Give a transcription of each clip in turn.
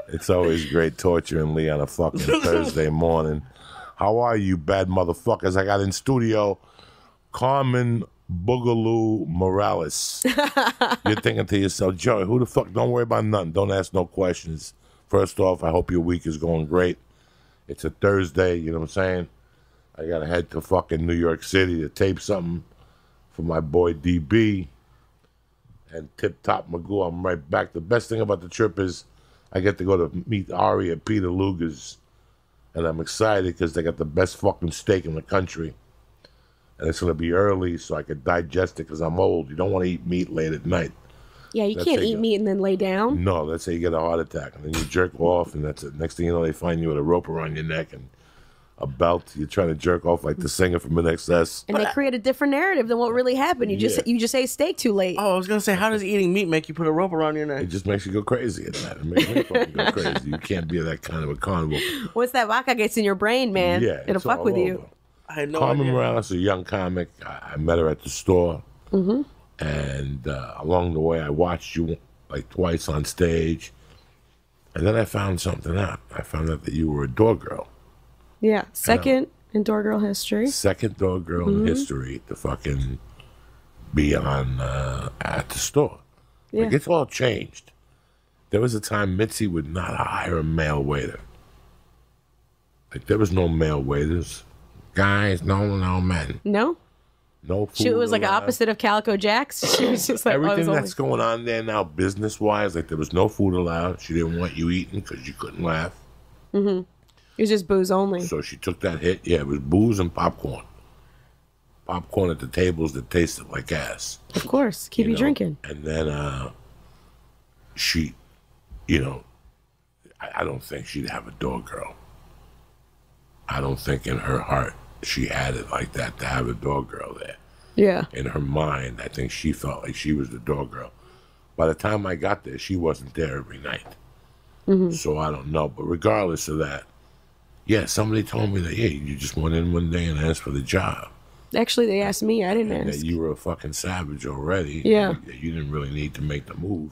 It's always great torturing Lee on a fucking Thursday morning. How are you, bad motherfuckers? I got in studio Carmen Boogaloo Morales. You're thinking to yourself, Joey, who the fuck? Don't worry about nothing. Don't ask no questions. First off, I hope your week is going great. It's a Thursday, you know what I'm saying? I got to head to fucking New York City to tape something for my boy DB. And Tip Top Magoo, I'm right back. The best thing about the trip is I get to go to meet Ari at Peter Luger's, and I'm excited because they got the best fucking steak in the country. And it's going to be early so I can digest it because I'm old. You don't want to eat meat late at night. Yeah, you can't eat meat and then lay down. No, let's say you get a heart attack, and then you jerk off, and that's it. Next thing you know, they find you with a rope around your neck and a belt. You're trying to jerk off like the singer from NXS. And they create a different narrative than what really happened. You just ate steak too late. Oh, I was gonna say, how does eating meat make you put a rope around your neck? It just makes you go crazy at night. It makes me fucking go crazy. You can't be that kind of a carnivore. Once that vodka gets in your brain, man, it'll fuck with you. I had no Carmen idea. Morales, a young comic. I met her at the store. Mm-hmm. And along the way, I watched you like twice on stage. And then I found something out. I found out that you were a door girl. Yeah, second in door girl history. Second door girl in history to fucking be on at the store. Yeah. Like, it's all changed. There was a time Mitzi would not hire a male waiter. Like, there was no male waiters. Guys, no men. No? No food. She was like allowed. Opposite of Calico Jack's. She was just like, everything that's going on there now, business-wise, like there was no food allowed. She didn't want you eating because you couldn't laugh. Mm-hmm. It was just booze only. So she took that hit. Yeah, it was booze and popcorn. Popcorn at the tables that tasted like ass. Of course. Keep you drinking. And then she, you know, I don't think she'd have a door girl. I don't think in her heart she had it like that to have a door girl there. Yeah. In her mind, I think she felt like she was the door girl. By the time I got there, she wasn't there every night. Mm-hmm. So I don't know. But regardless of that, yeah, somebody told me that, yeah, you just went in one day and asked for the job. Actually, they asked me. I didn't ask. That you were a fucking savage already. Yeah. You didn't really need to make the move.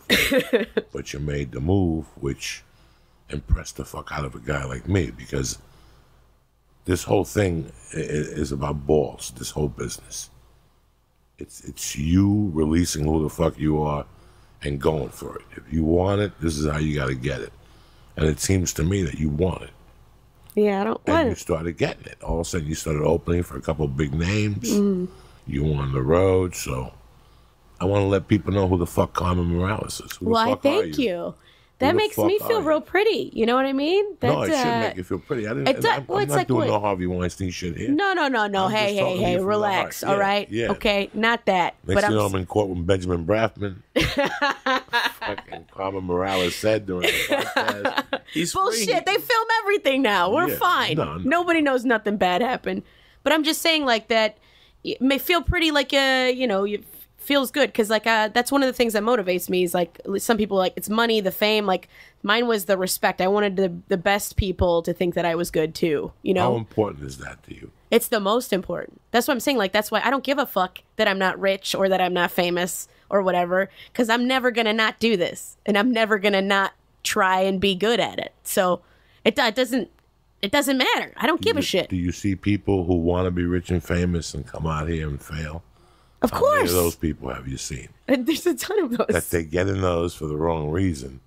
But you made the move, which impressed the fuck out of a guy like me, because this whole thing is about balls, this whole business. It's you releasing who the fuck you are and going for it. If you want it, this is how you got to get it. And it seems to me that you want it. Yeah, I don't want And you started getting it. All of a sudden, you started opening for a couple of big names. You were on the road, so I want to let people know who the fuck Carmen Morales is. Who the Well, I fuck are thank you? you. That makes me feel real pretty. You know what I mean? No, it should make you feel pretty. I'm not doing no Harvey Weinstein shit here. No. Hey, relax. All right? Yeah. Okay, not that. Next but thing you know, I'm in court with Benjamin Braffman. Fucking Carmen Morales said during the podcast. He's bullshit. free. They film everything now. We're Yeah. fine. No. Nobody knows nothing bad happened. But I'm just saying, like, that it may feel pretty, like, you feels good, because like that's one of the things that motivates me is like some people like it's money, the fame. Like mine was the respect. I wanted the best people to think that I was good too, you know. How important is that to you? It's the most important. That's what I'm saying. Like that's why I don't give a fuck that I'm not rich or that I'm not famous or whatever, because I'm never gonna not do this, and I'm never gonna not try and be good at it. So it doesn't matter. I don't give a shit. Do you see people who want to be rich and famous and come out here and fail? Of How course. many of those people have you seen? There's a ton of those. That they get in those for the wrong reason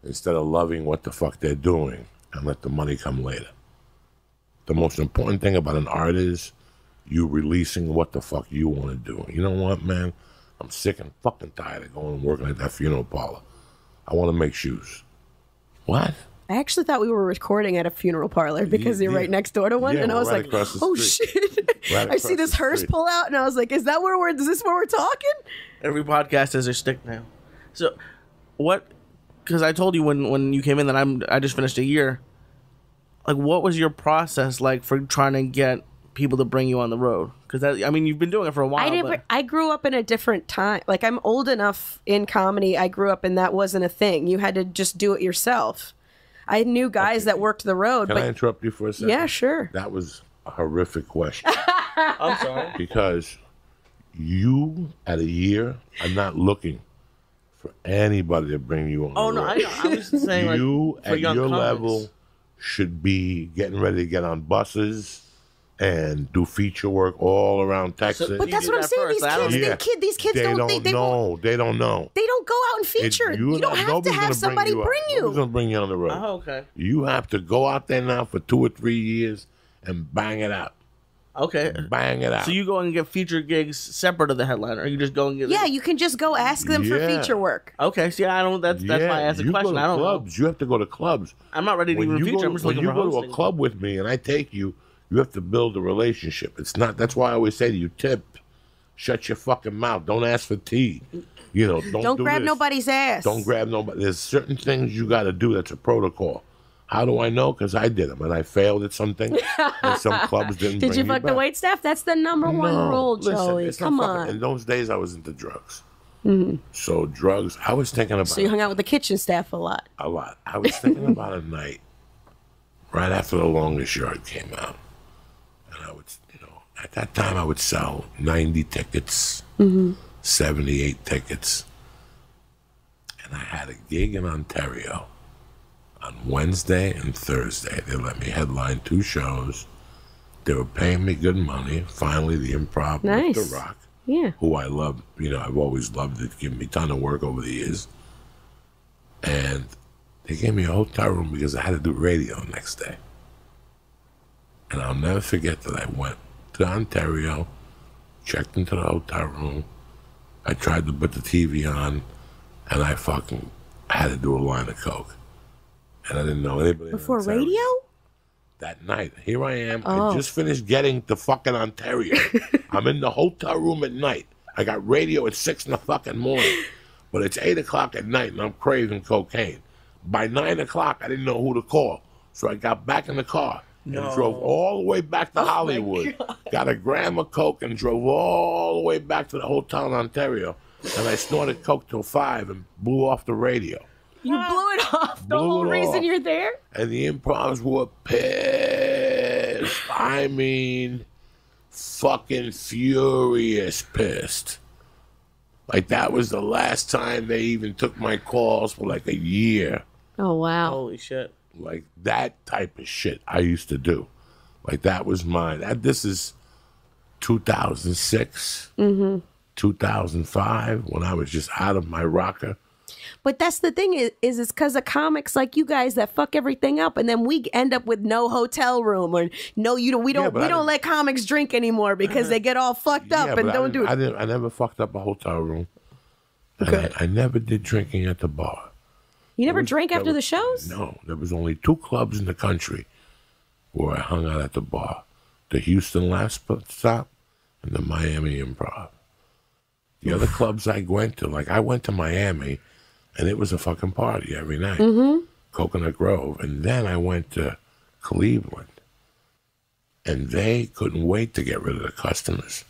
instead of loving what the fuck they're doing and let the money come later. The most important thing about an art is you releasing what the fuck you want to do. You know what, man? I'm sick and fucking tired of going and working at that funeral parlor. I want to make shoes. What? I actually thought we were recording at a funeral parlor because you're right next door to one, and I was right like, across the "Oh street. shit!" Right I see this across the hearse street. pull out, and I was like, "Is this where we're talking?" Every podcast has their stick now. So, what? Because I told you when you came in that I just finished a year. Like, what was your process like for trying to get people to bring you on the road? Because you've been doing it for a while. I grew up in a different time. Like I'm old enough in comedy. I grew up and that wasn't a thing. You had to just do it yourself. I knew guys that worked the road. Can I interrupt you for a second? Yeah, sure. That was a horrific question. I'm sorry. Because you, at a year, are not looking for anybody to bring you on. Oh the no, road. I know. I was just saying, You like, for at young your comics. level should be getting ready to get on buses and do feature work all around Texas. But But You that's did what I'm that saying. first. I don't- These kids they don't don't think they know. won't. They don't know. They don't go out and feature. You don't have to nobody's have gonna somebody out. bring Nobody's you. gonna bring you on the road. Oh, okay. You have to go out there now for 2 or 3 years and bang it out. Okay. Bang it out. So you go and get feature gigs separate of the headliner, or you just go and get? Yeah, you can just go ask them for Yeah. feature work. Okay. See, I don't. That's why I asked the you question. Go to I don't clubs. You have to go to clubs. know. I'm not ready to When even you feature. go, I'm just when looking you for go hosting. to a club with me and I take you, you have to build a relationship. It's not. That's why I always say to you, tip. Shut your fucking mouth. Don't ask for tea. You know, don't do grab this. nobody's ass. Don't grab nobody. There's certain things you got to do. That's a protocol. How do I know? Because I did them and I failed at something. And some clubs didn't. Did bring you me fuck the back. wait staff? That's the number one rule, Listen, Joey. it's not Come fucking- on. In those days, I was into drugs. So drugs. I was thinking about So you hung out with the kitchen staff a lot. a lot. I was thinking about a night right after The Longest Yard came out, and I would, at that time I would sell 90 tickets, 78 tickets, and I had a gig in Ontario on Wednesday and Thursday. They let me headline 2 shows. They were paying me good money. Finally, the Improv Nice. with The Rock, Yeah. who I love. I've always loved it. Give me a ton of work over the years. And they gave me a hotel room because I had to do radio next day. And I'll never forget that I went to Ontario, checked into the hotel room. I tried to put the TV on, and I fucking had to do a line of coke. And I didn't know anybody. in Before Ontario. radio? That night, here I am. Oh. I just finished getting to fucking Ontario. I'm in the hotel room at night. I got radio at 6 in the fucking morning. But it's 8 o'clock at night, and I'm craving cocaine. By 9 o'clock, I didn't know who to call. So I got back in the car and drove all the way back to Hollywood. Got a gram of coke and drove all the way back to the hotel in Ontario. And I snorted coke till 5 and blew off the radio. You blew it off. The Blew whole it reason off. you're there? And the improvs were pissed. I mean, fucking furious pissed. Like, that was the last time they even took my calls for like a year. Oh, wow. Holy shit. Like, that type of shit I used to do. Like, that was mine. This is 2006, 2005, when I was just out of my rocker. But that's the thing is it's because of comics like you guys that fuck everything up, and then we end up with no hotel room or no, we don't let comics drink anymore because they get all fucked up and but don't do it. I never fucked up a hotel room. And I never did drinking at the bar. You never drank after the shows? No, there was only 2 clubs in the country where I hung out at the bar. The Houston Last Stop and the Miami Improv. The other clubs I went to, like I went to Miami, and it was a fucking party every night. Coconut Grove. And then I went to Cleveland. And they couldn't wait to get rid of the customers.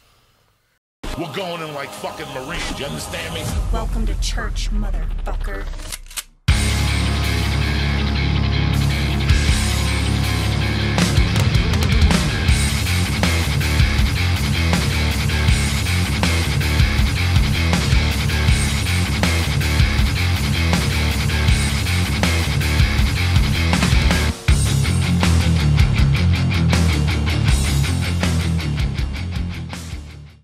We're going in like fucking Marines, you understand me? Welcome to church, motherfucker.